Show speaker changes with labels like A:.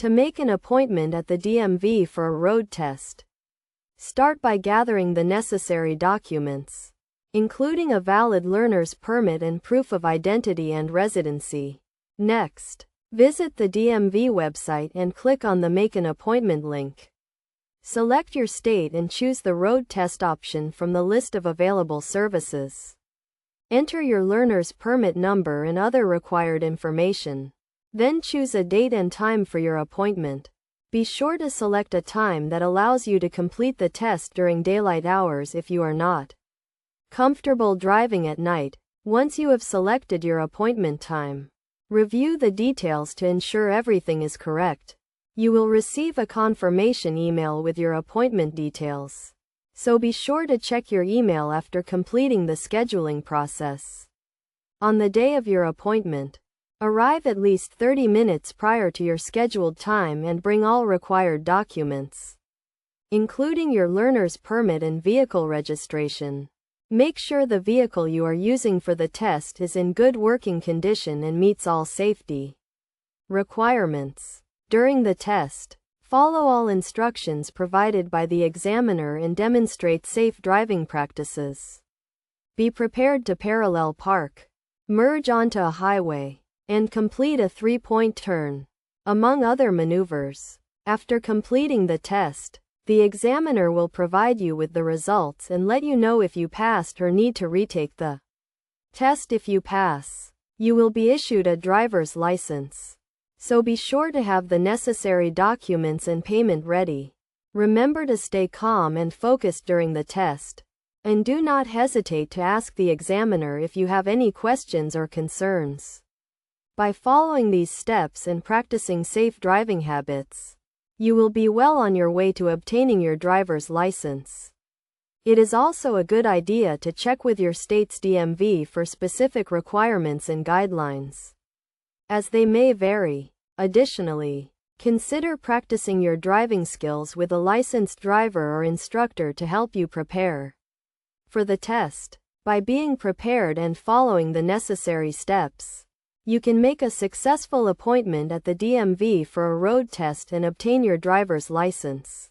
A: To make an appointment at the DMV for a road test, start by gathering the necessary documents, including a valid learner's permit and proof of identity and residency. Next, visit the DMV website and click on the Make an Appointment link. Select your state and choose the road test option from the list of available services. Enter your learner's permit number and other required information. Then choose a date and time for your appointment. Be sure to select a time that allows you to complete the test during daylight hours if you are not comfortable driving at night. Once you have selected your appointment time, review the details to ensure everything is correct. You will receive a confirmation email with your appointment details, so be sure to check your email after completing the scheduling process. On the day of your appointment, arrive at least 30 minutes prior to your scheduled time and bring all required documents, including your learner's permit and vehicle registration. Make sure the vehicle you are using for the test is in good working condition and meets all safety requirements. During the test, follow all instructions provided by the examiner and demonstrate safe driving practices. Be prepared to parallel park, merge onto a highway, and complete a 3-point turn, among other maneuvers. After completing the test, the examiner will provide you with the results and let you know if you passed or need to retake the test. If you pass, you will be issued a driver's license, so be sure to have the necessary documents and payment ready. Remember to stay calm and focused during the test, and do not hesitate to ask the examiner if you have any questions or concerns. By following these steps and practicing safe driving habits, you will be well on your way to obtaining your driver's license. It is also a good idea to check with your state's DMV for specific requirements and guidelines, as they may vary. Additionally, consider practicing your driving skills with a licensed driver or instructor to help you prepare for the test. By being prepared and following the necessary steps, you can make a successful appointment at the DMV for a road test and obtain your driver's license.